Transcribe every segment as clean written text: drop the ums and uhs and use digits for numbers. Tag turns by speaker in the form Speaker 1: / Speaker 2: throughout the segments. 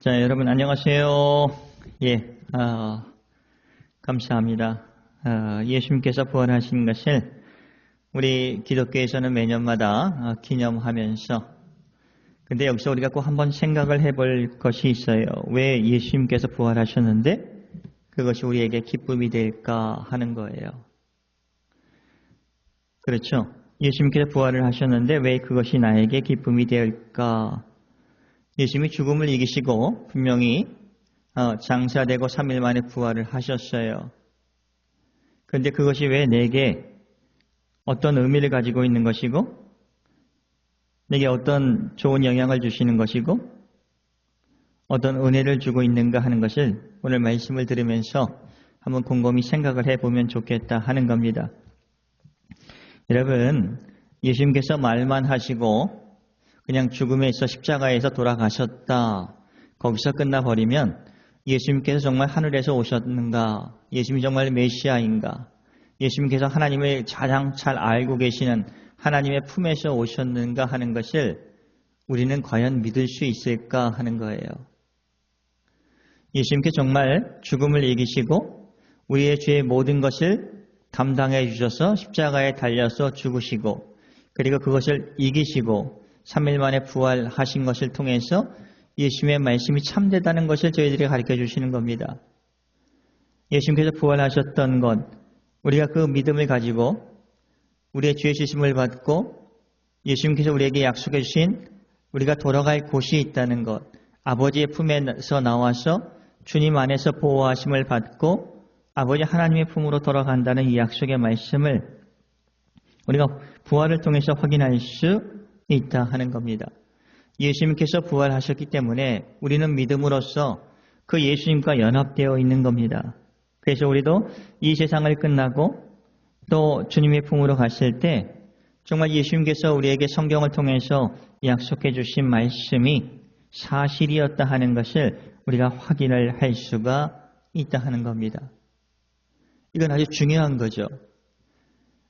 Speaker 1: 자, 여러분 안녕하세요. 예, 감사합니다. 예수님께서 부활하신 것을 우리 기독교에서는 매년마다 기념하면서, 근데 여기서 우리가 꼭 한번 생각을 해볼 것이 있어요. 왜 예수님께서 부활하셨는데 그것이 우리에게 기쁨이 될까 하는 거예요. 그렇죠? 예수님께서 부활을 하셨는데 왜 그것이 나에게 기쁨이 될까? 예수님이 죽음을 이기시고 분명히 장사되고 3일 만에 부활을 하셨어요. 그런데 그것이 왜 내게 어떤 의미를 가지고 있는 것이고 내게 어떤 좋은 영향을 주시는 것이고 어떤 은혜를 주고 있는가 하는 것을 오늘 말씀을 들으면서 한번 곰곰이 생각을 해보면 좋겠다 하는 겁니다. 여러분, 예수님께서 말만 하시고 그냥 죽음에서 십자가에서 돌아가셨다, 거기서 끝나버리면 예수님께서 정말 하늘에서 오셨는가? 예수님이 정말 메시아인가? 예수님께서 하나님을 가장 잘 알고 계시는 하나님의 품에서 오셨는가 하는 것을 우리는 과연 믿을 수 있을까 하는 거예요. 예수님께 정말 죽음을 이기시고 우리의 죄의 모든 것을 담당해 주셔서 십자가에 달려서 죽으시고 그리고 그것을 이기시고 3일 만에 부활하신 것을 통해서 예수님의 말씀이 참되다는 것을 저희들이 가르쳐 주시는 겁니다. 예수님께서 부활하셨던 것, 우리가 그 믿음을 가지고 우리의 죄 씻음을 받고 예수님께서 우리에게 약속해 주신 우리가 돌아갈 곳이 있다는 것, 아버지의 품에서 나와서 주님 안에서 보호하심을 받고 아버지 하나님의 품으로 돌아간다는 이 약속의 말씀을 우리가 부활을 통해서 확인할 수 있다 하는 겁니다. 예수님께서 부활하셨기 때문에 우리는 믿음으로써 그 예수님과 연합되어 있는 겁니다. 그래서 우리도 이 세상을 끝나고 또 주님의 품으로 갔을 때 정말 예수님께서 우리에게 성경을 통해서 약속해 주신 말씀이 사실이었다 하는 것을 우리가 확인을 할 수가 있다 하는 겁니다. 이건 아주 중요한 거죠.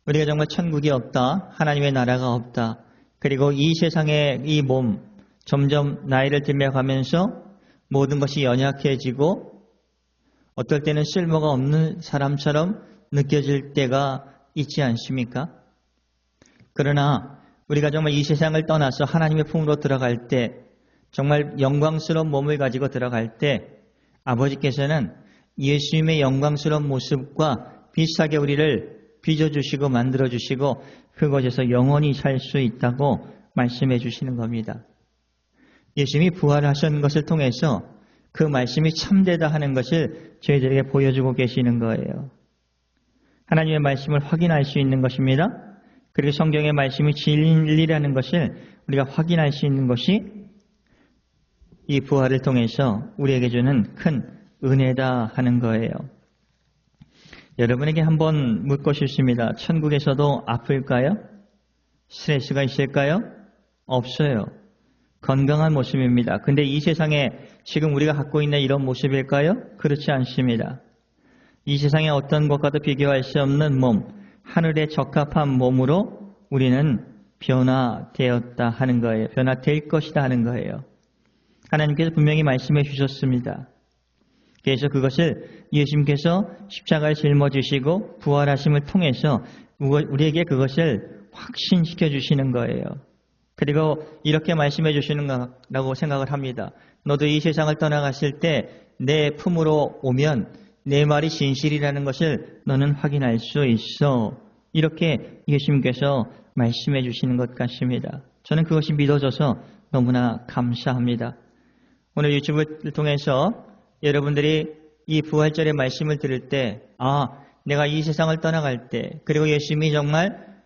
Speaker 1: 우리가 정말 천국이 없다, 하나님의 나라가 없다, 그리고 이 세상의 이 몸 점점 나이를 들며 가면서 모든 것이 연약해지고 어떨 때는 쓸모가 없는 사람처럼 느껴질 때가 있지 않습니까? 그러나 우리가 정말 이 세상을 떠나서 하나님의 품으로 들어갈 때 정말 영광스러운 몸을 가지고 들어갈 때 아버지께서는 예수님의 영광스러운 모습과 비슷하게 우리를 빚어주시고 만들어주시고 그곳에서 영원히 살 수 있다고 말씀해 주시는 겁니다. 예수님이 부활하신 것을 통해서 그 말씀이 참되다 하는 것을 저희들에게 보여주고 계시는 거예요. 하나님의 말씀을 확인할 수 있는 것입니다. 그리고 성경의 말씀이 진리라는 것을 우리가 확인할 수 있는 것이 이 부활을 통해서 우리에게 주는 큰 은혜다 하는 거예요. 여러분에게 한번 묻고 싶습니다. 천국에서도 아플까요? 스트레스가 있을까요? 없어요. 건강한 모습입니다. 근데 이 세상에 지금 우리가 갖고 있는 이런 모습일까요? 그렇지 않습니다. 이 세상의 어떤 것과도 비교할 수 없는 몸, 하늘에 적합한 몸으로 우리는 변화되었다 하는 거예요. 변화될 것이다 하는 거예요. 하나님께서 분명히 말씀해 주셨습니다. 그래서 그것을 예수님께서 십자가에 짊어지시고 부활하심을 통해서 우리에게 그것을 확신시켜 주시는 거예요. 그리고 이렇게 말씀해 주시는 거라고 생각을 합니다. 너도 이 세상을 떠나갔을 때 내 품으로 오면 내 말이 진실이라는 것을 너는 확인할 수 있어. 이렇게 예수님께서 말씀해 주시는 것 같습니다. 저는 그것이 믿어져서 너무나 감사합니다. 오늘 유튜브를 통해서 여러분들이 이 부활절의 말씀을 들을 때, 내가 이 세상을 떠나갈 때, 그리고 예수님이 정말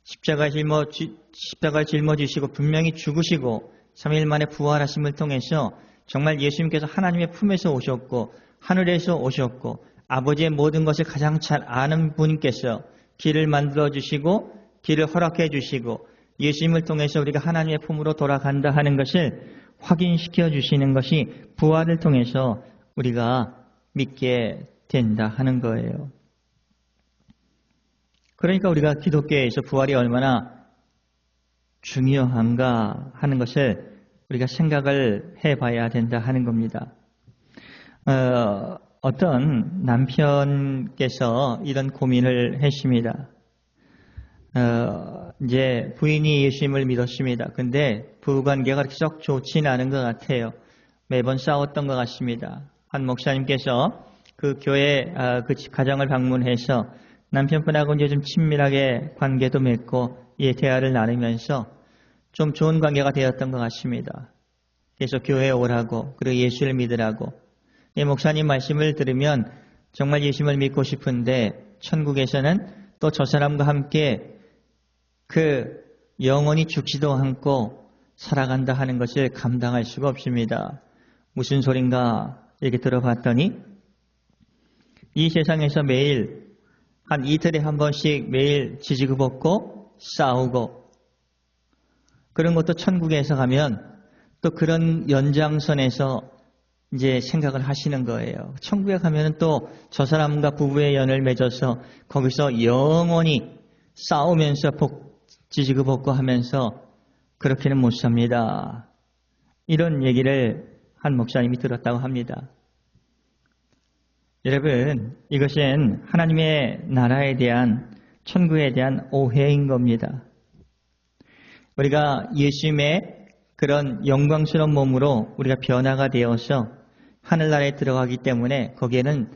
Speaker 1: 십자가에 짊어지시고 분명히 죽으시고 3일 만에 부활하심을 통해서 정말 예수님께서 하나님의 품에서 오셨고 하늘에서 오셨고 아버지의 모든 것을 가장 잘 아는 분께서 길을 만들어 주시고 길을 허락해 주시고 예수님을 통해서 우리가 하나님의 품으로 돌아간다 하는 것을 확인시켜 주시는 것이 부활을 통해서 우리가 믿게 된다 하는 거예요. 그러니까 우리가 기독교에서 부활이 얼마나 중요한가 하는 것을 우리가 생각을 해봐야 된다 하는 겁니다. 어떤 남편께서 이런 고민을 했습니다. 이제 부인이 예수님을 믿었습니다. 근데 부부관계가 그렇게 썩 좋지는 않은 것 같아요. 매번 싸웠던 것 같습니다. 한 목사님께서 그 교회 그 가정을 방문해서 남편분하고 이제 좀 친밀하게 관계도 맺고 대화를 나누면서 좀 좋은 관계가 되었던 것 같습니다. 그래서 교회에 오라고 그리고 예수를 믿으라고. 목사님 말씀을 들으면 정말 예수님을 믿고 싶은데 천국에서는 또 저 사람과 함께 그 영원히 죽지도 않고 살아간다 하는 것을 감당할 수가 없습니다. 무슨 소린가 이렇게 들어봤더니 이 세상에서 매일 한 이틀에 한 번씩 매일 지지고 싸우고 그런 것도 천국에서 가면 또 그런 연장선에서 이제 생각을 하시는 거예요. 천국에 가면은 또 저 사람과 부부의 연을 맺어서 거기서 영원히 싸우면서 지지고 볶고 하면서 그렇게는 못 삽니다. 이런 얘기를 한 목사님이 들었다고 합니다. 여러분, 이것은 하나님의 나라에 대한 천국에 대한 오해인 겁니다. 우리가 예수님의 그런 영광스러운 몸으로 우리가 변화가 되어서 하늘나라에 들어가기 때문에 거기에는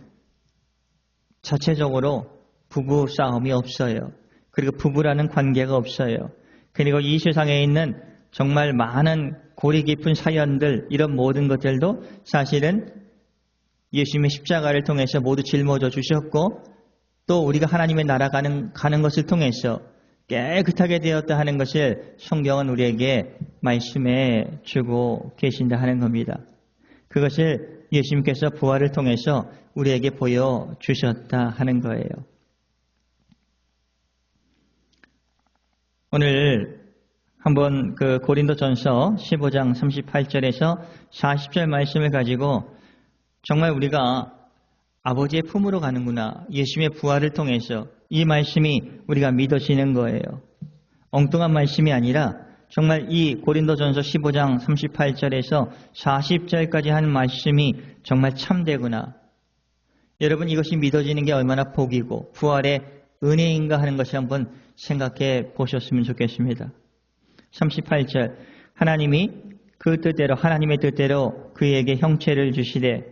Speaker 1: 자체적으로 부부 싸움이 없어요. 그리고 부부라는 관계가 없어요. 그리고 이 세상에 있는 정말 많은 고리 깊은 사연들 이런 모든 것들도 사실은 예수님의 십자가를 통해서 모두 짊어져 주셨고 또 우리가 하나님의 나라 가는 것을 통해서 깨끗하게 되었다 하는 것을 성경은 우리에게 말씀해 주고 계신다 하는 겁니다. 그것을 예수님께서 부활을 통해서 우리에게 보여주셨다 하는 거예요. 오늘 한번 그 고린도전서 15장 38절에서 40절 말씀을 가지고 정말 우리가 아버지의 품으로 가는구나. 예수님의 부활을 통해서 이 말씀이 우리가 믿어지는 거예요. 엉뚱한 말씀이 아니라 정말 이 고린도전서 15장 38절에서 40절까지 한 말씀이 정말 참되구나. 여러분 이것이 믿어지는 게 얼마나 복이고 부활의 은혜인가 하는 것을 한번 생각해 보셨으면 좋겠습니다. 38절 하나님이 그 뜻대로 하나님의 뜻대로 그에게 형체를 주시되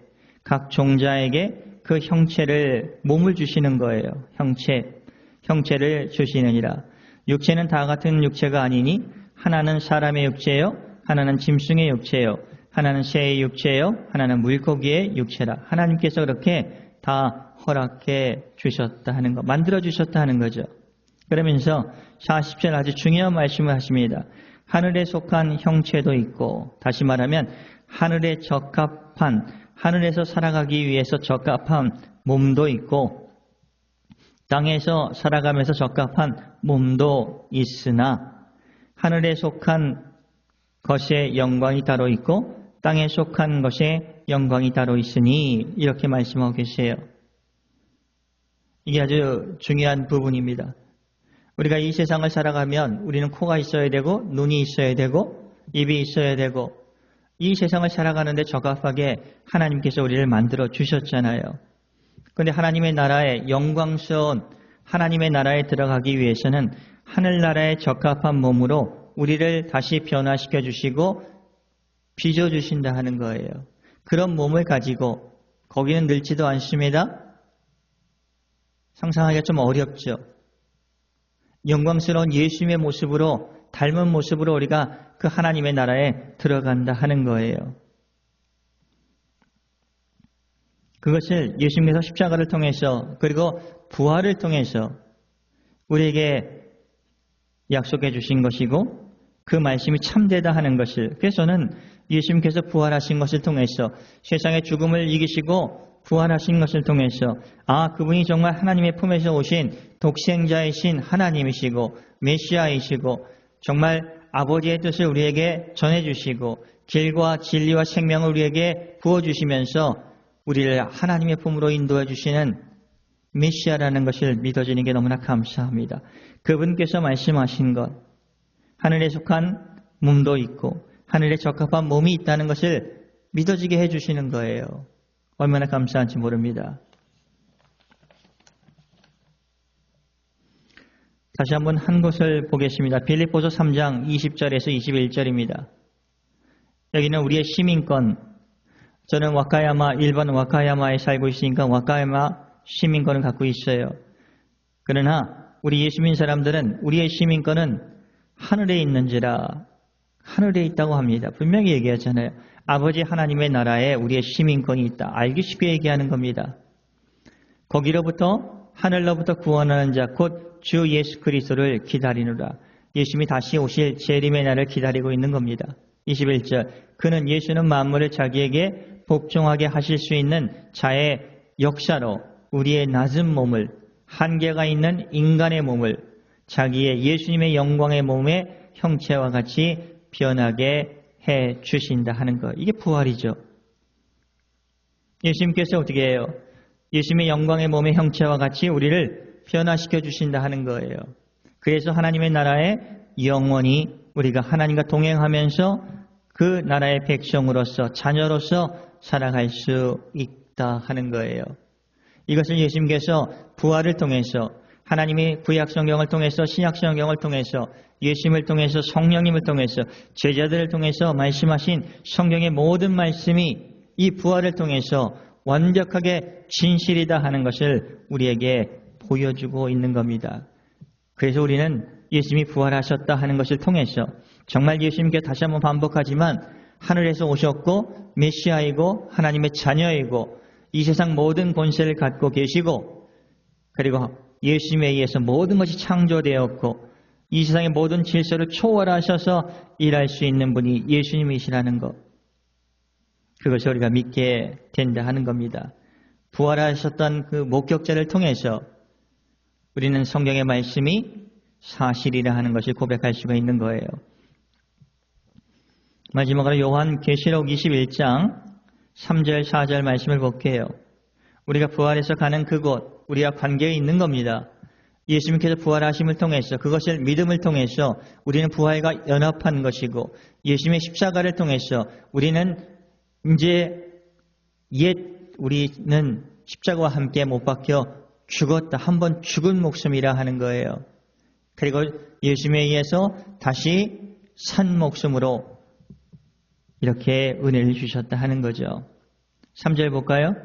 Speaker 1: 각 종자에게 그 형체를 몸을 주시는 거예요. 형체를 주시느니라. 육체는 다 같은 육체가 아니니 하나는 사람의 육체요 하나는 짐승의 육체요 하나는 새의 육체요 하나는 물고기의 육체라. 하나님께서 그렇게 다 허락해 주셨다 하는 거, 만들어 주셨다 하는 거죠. 그러면서 40절 아주 중요한 말씀을 하십니다. 하늘에 속한 형체도 있고 다시 말하면 하늘에 적합한 하늘에서 살아가기 위해서 적합한 몸도 있고 땅에서 살아가면서 적합한 몸도 있으나 하늘에 속한 것의 영광이 따로 있고 땅에 속한 것의 영광이 따로 있으니 이렇게 말씀하고 계세요. 이게 아주 중요한 부분입니다. 우리가 이 세상을 살아가면 우리는 코가 있어야 되고 눈이 있어야 되고 입이 있어야 되고 이 세상을 살아가는데 적합하게 하나님께서 우리를 만들어 주셨잖아요. 그런데 하나님의 나라에 영광스러운 하나님의 나라에 들어가기 위해서는 하늘나라에 적합한 몸으로 우리를 다시 변화시켜 주시고 빚어 주신다 하는 거예요. 그런 몸을 가지고 거기는 늙지도 않습니다. 상상하기가 좀 어렵죠. 영광스러운 예수님의 모습으로 닮은 모습으로 우리가 그 하나님의 나라에 들어간다 하는 거예요. 그것을 예수님께서 십자가를 통해서 그리고 부활을 통해서 우리에게 약속해 주신 것이고 그 말씀이 참되다 하는 것을, 그래서 저는 예수님께서 부활하신 것을 통해서 세상의 죽음을 이기시고 부활하신 것을 통해서 그분이 정말 하나님의 품에서 오신 독생자이신 하나님이시고 메시아이시고 정말 아버지의 뜻을 우리에게 전해주시고 길과 진리와 생명을 우리에게 부어주시면서 우리를 하나님의 품으로 인도해 주시는 메시아라는 것을 믿어지는 게 너무나 감사합니다. 그분께서 말씀하신 것, 하늘에 속한 몸도 있고 하늘에 적합한 몸이 있다는 것을 믿어지게 해주시는 거예요. 얼마나 감사한지 모릅니다. 다시 한번 한 곳을 보겠습니다. 빌립보서 3장 20절에서 21절입니다. 여기는 우리의 시민권, 저는 와카야마, 일본 와카야마에 살고 있으니까 와카야마 시민권을 갖고 있어요. 그러나 우리 예수민 사람들은 우리의 시민권은 하늘에 있는지라, 하늘에 있다고 합니다. 분명히 얘기하잖아요. 아버지 하나님의 나라에 우리의 시민권이 있다. 알기 쉽게 얘기하는 겁니다. 거기로부터 하늘로부터 구원하는 자 곧 주 예수 그리스도를 기다리느라. 예수님이 다시 오실 재림의 날을 기다리고 있는 겁니다. 21절 그는 예수는 만물을 자기에게 복종하게 하실 수 있는 자의 역사로 우리의 낮은 몸을, 한계가 있는 인간의 몸을 자기의 예수님의 영광의 몸의 형체와 같이 변하게 해 주신다 하는 것. 이게 부활이죠. 예수님께서 어떻게 해요? 예수님의 영광의 몸의 형체와 같이 우리를 변화시켜 주신다 하는 거예요. 그래서 하나님의 나라에 영원히 우리가 하나님과 동행하면서 그 나라의 백성으로서 자녀로서 살아갈 수 있다 하는 거예요. 이것을 예수님께서 부활을 통해서 하나님이 구약성경을 통해서 신약성경을 통해서 예수님을 통해서 성령님을 통해서 제자들을 통해서 말씀하신 성경의 모든 말씀이 이 부활을 통해서 완벽하게 진실이다 하는 것을 우리에게 보여주고 있는 겁니다. 그래서 우리는 예수님이 부활하셨다 하는 것을 통해서 정말 예수님께 다시 한번 반복하지만 하늘에서 오셨고 메시아이고 하나님의 자녀이고 이 세상 모든 권세를 갖고 계시고 그리고 예수님에 의해서 모든 것이 창조되었고 이 세상의 모든 질서를 초월하셔서 일할 수 있는 분이 예수님이시라는 것. 그것을 우리가 믿게 된다 하는 겁니다. 부활하셨던 그 목격자를 통해서 우리는 성경의 말씀이 사실이라 하는 것을 고백할 수가 있는 거예요. 마지막으로 요한계시록 21장 3절 4절 말씀을 볼게요. 우리가 부활해서 가는 그곳, 우리와 관계에 있는 겁니다. 예수님께서 부활하심을 통해서 그것을 믿음을 통해서 우리는 부활과 연합한 것이고 예수님의 십자가를 통해서 우리는 이제 우리는 십자가와 함께 못 박혀 죽었다. 한번 죽은 목숨이라 하는 거예요. 그리고 예수님에 의해서 다시 산 목숨으로 이렇게 은혜를 주셨다 하는 거죠. 3절 볼까요?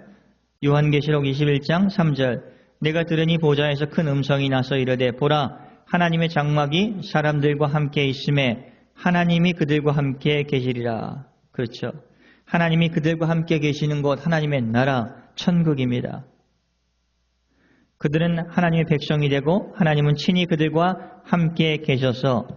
Speaker 1: 요한계시록 21장 3절 내가 들으니 보좌에서 큰 음성이 나서 이르되 보라 하나님의 장막이 사람들과 함께 있음에 하나님이 그들과 함께 계시리라. 그렇죠. 하나님이 그들과 함께 계시는 곳 하나님의 나라 천국입니다. 그들은 하나님의 백성이 되고 하나님은 친히 그들과 함께 계셔서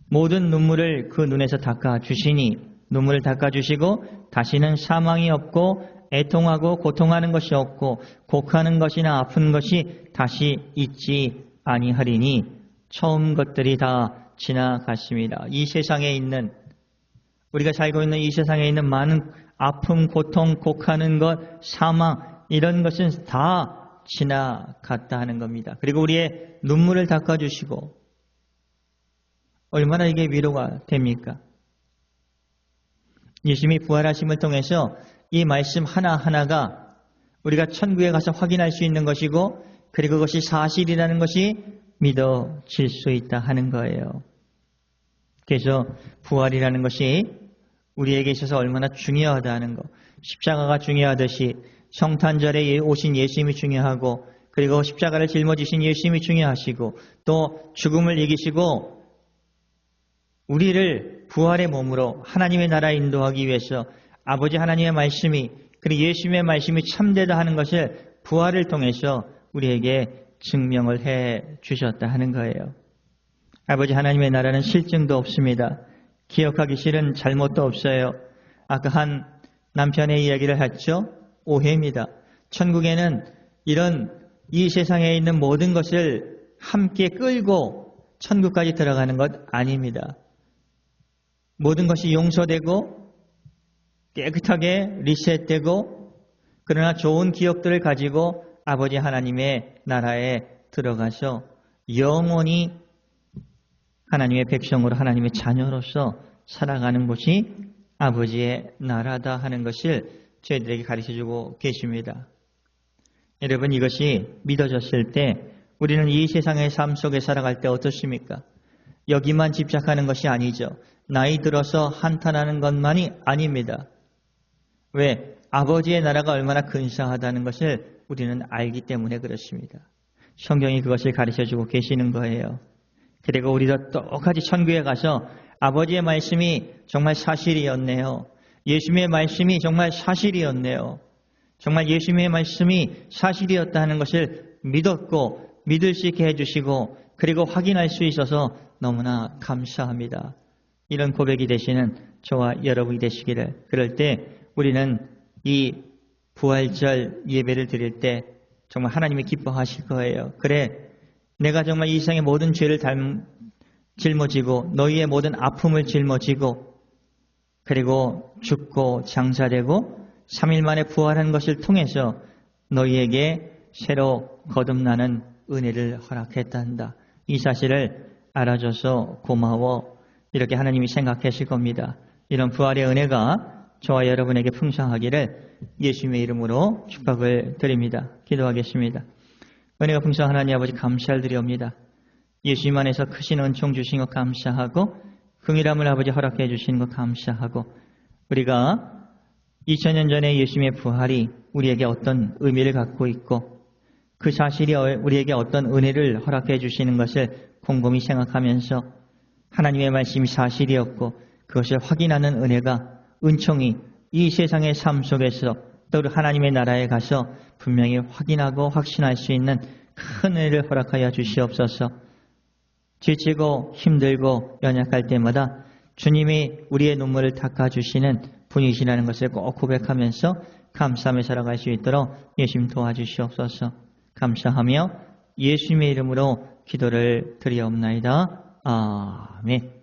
Speaker 1: 모든 눈물을 그 눈에서 닦아주시니 눈물을 닦아주시고 다시는 사망이 없고 애통하고 고통하는 것이 없고 곡하는 것이나 아픈 것이 다시 있지 아니하리니 처음 것들이 다 지나갔습니다. 이 세상에 있는 우리가 살고 있는 이 세상에 있는 많은 아픔, 고통, 곡하는 것, 사망 이런 것은 다 지나갔다 하는 겁니다. 그리고 우리의 눈물을 닦아주시고 얼마나 이게 위로가 됩니까? 예수님이 부활하심을 통해서 이 말씀 하나하나가 우리가 천국에 가서 확인할 수 있는 것이고 그리고 그것이 사실이라는 것이 믿어질 수 있다 하는 거예요. 그래서 부활이라는 것이 우리에게 있어서 얼마나 중요하다 하는 것. 십자가가 중요하듯이 성탄절에 오신 예수님이 중요하고 그리고 십자가를 짊어지신 예수님이 중요하시고 또 죽음을 이기시고 우리를 부활의 몸으로 하나님의 나라에 인도하기 위해서 아버지 하나님의 말씀이 그리고 예수님의 말씀이 참되다 하는 것을 부활을 통해서 우리에게 증명을 해 주셨다 하는 거예요. 아버지 하나님의 나라는 실증도 없습니다. 기억하기 싫은 잘못도 없어요. 아까 한 남편의 이야기를 했죠. 오해입니다. 천국에는 이런 이 세상에 있는 모든 것을 함께 끌고 천국까지 들어가는 것 아닙니다. 모든 것이 용서되고 깨끗하게 리셋되고 그러나 좋은 기억들을 가지고 아버지 하나님의 나라에 들어가서 영원히 하나님의 백성으로 하나님의 자녀로서 살아가는 곳이 아버지의 나라다 하는 것을 저희들에게 가르쳐주고 계십니다. 여러분, 이것이 믿어졌을 때 우리는 이 세상의 삶 속에 살아갈 때 어떻습니까? 여기만 집착하는 것이 아니죠. 나이 들어서 한탄하는 것만이 아닙니다. 왜? 아버지의 나라가 얼마나 근사하다는 것을 우리는 알기 때문에 그렇습니다. 성경이 그것을 가르쳐주고 계시는 거예요. 그리고 우리도 똑같이 천국에 가서 아버지의 말씀이 정말 사실이었네요. 예수님의 말씀이 정말 사실이었네요. 정말 예수님의 말씀이 사실이었다 하는 것을 믿었고 믿을 수 있게 해주시고 그리고 확인할 수 있어서 너무나 감사합니다. 이런 고백이 되시는 저와 여러분이 되시기를. 그럴 때 우리는 이 부활절 예배를 드릴 때 정말 하나님이 기뻐하실 거예요. 그래, 내가 정말 이 세상의 모든 죄를 짊어지고 너희의 모든 아픔을 짊어지고 그리고 죽고 장사되고 3일 만에 부활한 것을 통해서 너희에게 새로 거듭나는 은혜를 허락했단다. 이 사실을 알아줘서 고마워. 이렇게 하나님이 생각하실 겁니다. 이런 부활의 은혜가 저와 여러분에게 풍성하기를 예수님의 이름으로 축복을 드립니다. 기도하겠습니다. 은혜가 풍성한 하나님 아버지 감사를 드리옵니다. 예수님 안에서 크신 은총 주신 것 감사하고 긍휼함을 아버지 허락해 주시는 것 감사하고 우리가 2000년 전에 예수님의 부활이 우리에게 어떤 의미를 갖고 있고 그 사실이 우리에게 어떤 은혜를 허락해 주시는 것을 곰곰이 생각하면서 하나님의 말씀이 사실이었고 그것을 확인하는 은혜가 은총이 이 세상의 삶 속에서 또 하나님의 나라에 가서 분명히 확인하고 확신할 수 있는 큰 은혜를 허락하여 주시옵소서. 지치고 힘들고 연약할 때마다 주님이 우리의 눈물을 닦아주시는 분이시라는 것을 꼭 고백하면서 감사하며 살아갈 수 있도록 예수님 도와주시옵소서. 감사하며 예수님의 이름으로 기도를 드리옵나이다. 아멘.